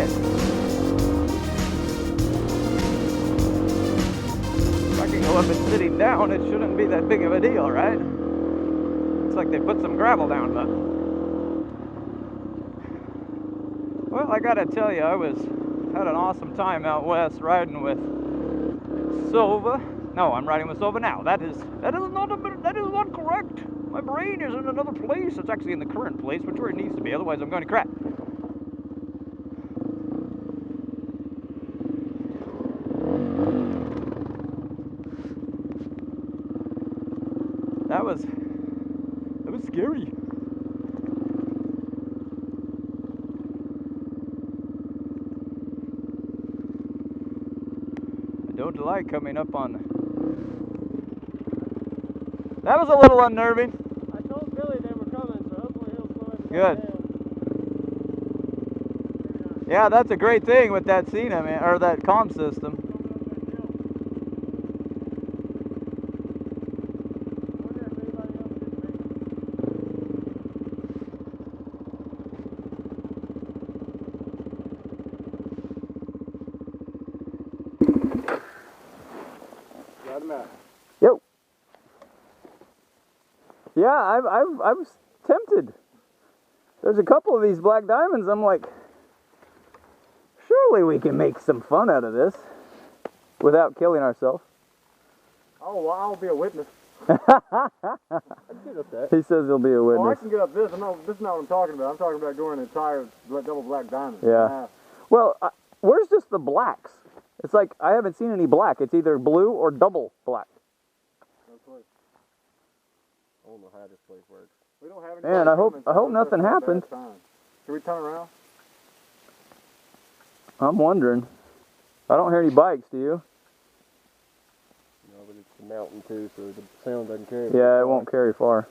shit. If I can go up and sitting down, it shouldn't be that big of a deal, right? Looks like they put some gravel down, but... Well, I gotta tell you, had an awesome time out west riding with SOVA. No, I'm riding with SOVA now. That is not correct. My brain is in another place. It's actually in the current place, which is where it needs to be. Otherwise, I'm going to crap. That was scary. I don't like coming up on. That was a little unnerving. I told Billy they were coming, so hopefully he'll slow everything Good. down. Yeah, that's a great thing with that SOVA, man, or that comm system. Yo. Yeah, I was tempted. There's a couple of these black diamonds. I'm like, surely we can make some fun out of this without killing ourselves. Oh, well, I'll be a witness. I can get up that. He says he'll be a witness. Oh, I can get up this. This is not what I'm talking about. I'm talking about going an entire double black diamond. Yeah. Well, where's just the blacks? It's like I haven't seen any black. It's either blue or double black. No place. I don't know how this place works. We don't have any. Man, I hope nothing happened. Can we turn around? I'm wondering. I don't hear any bikes, do you? No, but it's a mountain too, so the sound doesn't carry. Yeah, it won't carry far.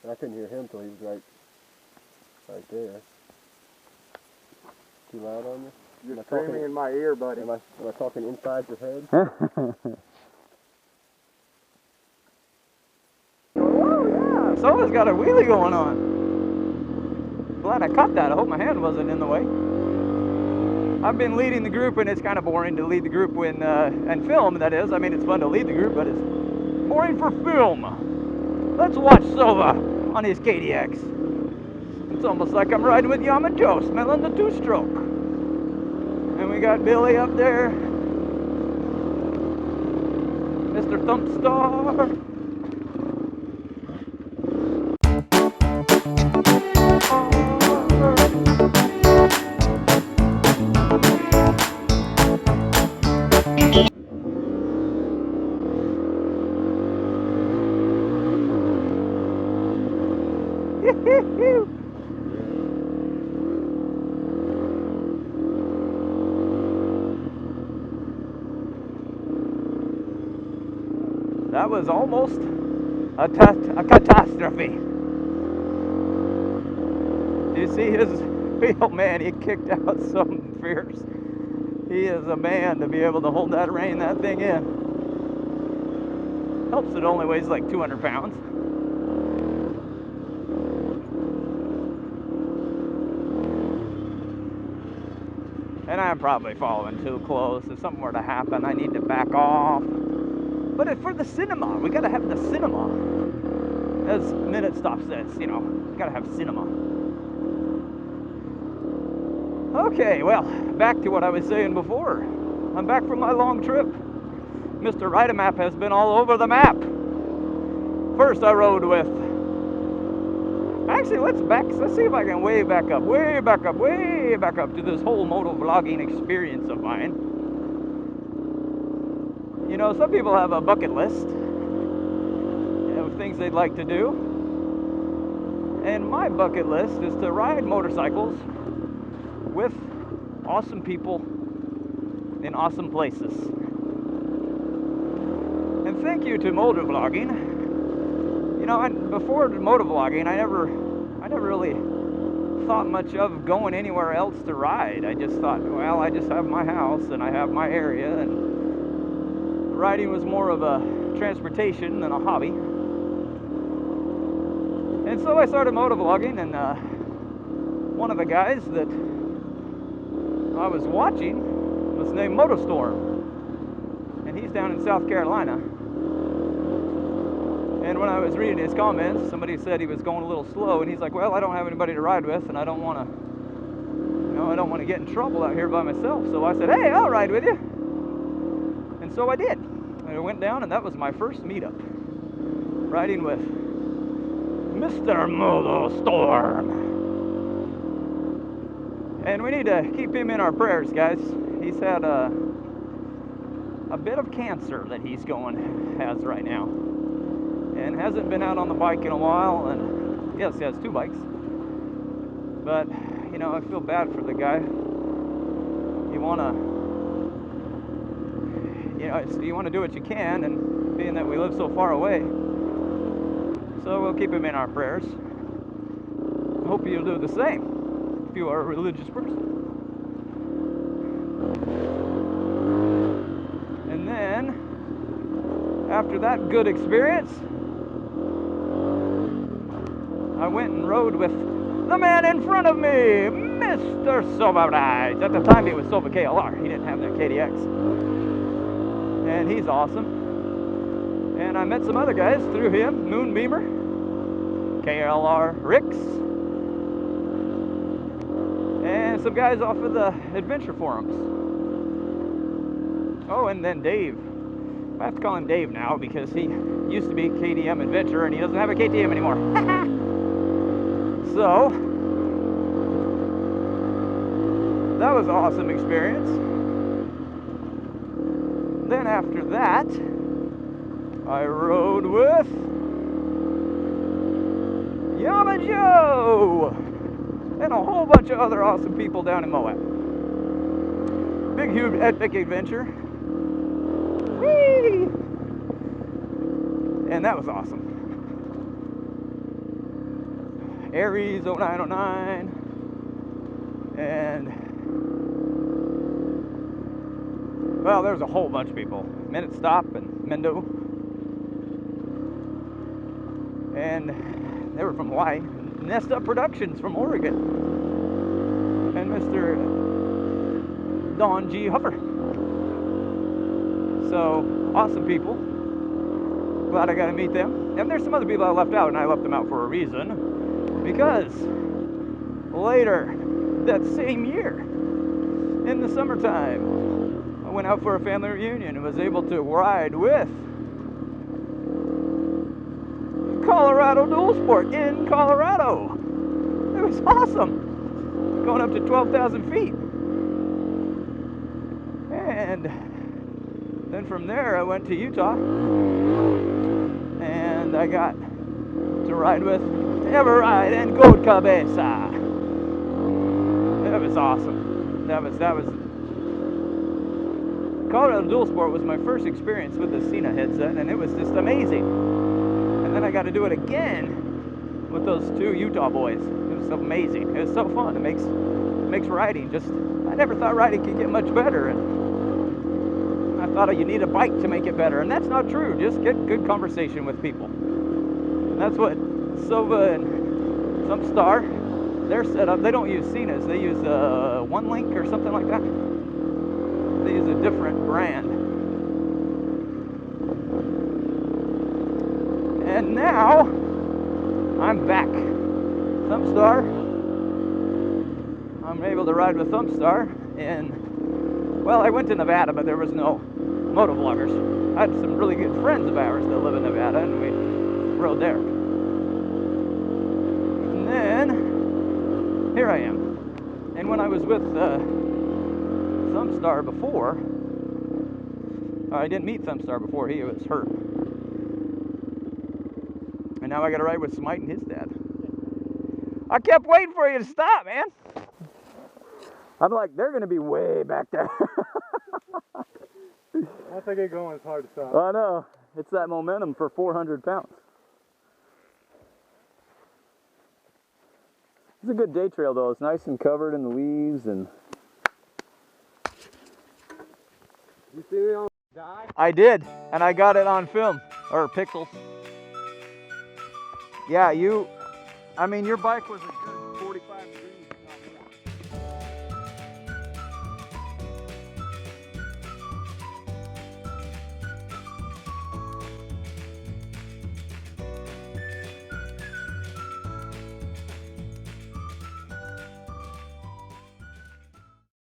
And I couldn't hear him till he was right there. Too loud on you? You're screaming in my ear, buddy. Am I talking inside your head? Oh, yeah. Someone's got a wheelie going on. Glad I caught that. I hope my hand wasn't in the way. I've been leading the group, and it's kind of boring to lead the group when and film, that is. I mean, it's fun to lead the group, but it's boring for film. Let's watch SOVA on his KDX. It's almost like I'm riding with Yamato, smelling the two-stroke. And we got Billy up there, Mr. Thumpstar. That was almost a catastrophe. You see his wheel, man, he kicked out something fierce. He is a man to be able to hold that rein, that thing in. Helps it only weighs like 200 pounds. And I'm probably following too close. If something were to happen, I need to back off. But for the cinema, we gotta have the cinema. As Minute Stop says, you know, we gotta have cinema. Okay, well, back to what I was saying before. I'm back from my long trip. Mr. AMAP has been all over the map. First I rode with... Actually, let's see if I can way back up to this whole motovlogging experience of mine. You know, some people have a bucket list of things they'd like to do. And my bucket list is to ride motorcycles with awesome people in awesome places. And thank you to motovlogging. You know, before motovlogging, I never really thought much of going anywhere else to ride. I just thought, well, I just have my house and I have my area, and riding was more of a transportation than a hobby. And so I started motovlogging, and one of the guys that I was watching was named Motostorm, and he's down in South Carolina. And when I was reading his comments, somebody said he was going a little slow, and he's like, well, I don't have anybody to ride with, and I don't want to, I don't want to get in trouble out here by myself. So I said, hey, I'll ride with you. And so I did. And I went down, and that was my first meetup, riding with Mr. Motostorm. And we need to keep him in our prayers, guys. He's had a bit of cancer that has right now, and hasn't been out on the bike in a while. And yes, he has 2 bikes, but you know, I feel bad for the guy. You wanna do what you can, and being that we live so far away, so we'll keep him in our prayers. Hope you'll do the same if you are a religious person. And then, after that good experience, I went and rode with the man in front of me, Mr. SOVA Rides. At the time, he was SOVA KLR. He didn't have that KDX. And he's awesome. And I met some other guys through him, Moonbeamer, KLR Ricks, and some guys off of the adventure forums. Oh, and then Dave. I have to call him Dave now because he used to be KTM Adventure and he doesn't have a KTM anymore. So, that was an awesome experience. Then after that, I rode with Yama Joe and a whole bunch of other awesome people down in Moab. Big, huge, epic adventure. Whee! And that was awesome. Aries 0909 and well, there's a whole bunch of people. Minute Stop and Mendo, and they were from Hawaii. Nest Up Productions from Oregon, and Mr. Don G. Huffer. So, awesome people. Glad I got to meet them. And there's some other people I left out, and I left them out for a reason. Because later that same year, in the summertime, I went out for a family reunion and was able to ride with Colorado Dual Sport in Colorado. It was awesome. Going up to 12,000 feet. And then from there I went to Utah. And I got to ride with Everride and Gold Cabeza. That was awesome. That was Colorado Dual Sport was my first experience with the Cena headset, and it was just amazing. And then I got to do it again with those 2 Utah boys. It was amazing. It was so fun. It makes riding just, I never thought riding could get much better, and I thought you need a bike to make it better, and that's not true. Just get good conversation with people. And that's what SOVA and some Star, they're set up. They don't use Cena's. They use One Link or something like that. They use a different brand. And now I'm back. Thumbstar. I'm able to ride with Thumbstar, and well, I went to Nevada, but there was no motovloggers. I had some really good friends of ours that live in Nevada, and we rode there. And then here I am. And when I was with Thumbstar before, I didn't meet Thumbstar before he was hurt. And now I got to ride with Smite and his dad. I kept waiting for you to stop, man. I'm like, they're going to be way back there. Once I get going, it's hard to stop. I know. It's that momentum for 400 pounds. It's a good day trail, though. It's nice and covered in the leaves. And You see me on die? I did, and I got it on film, or pixels. Yeah, I mean, your bike was a good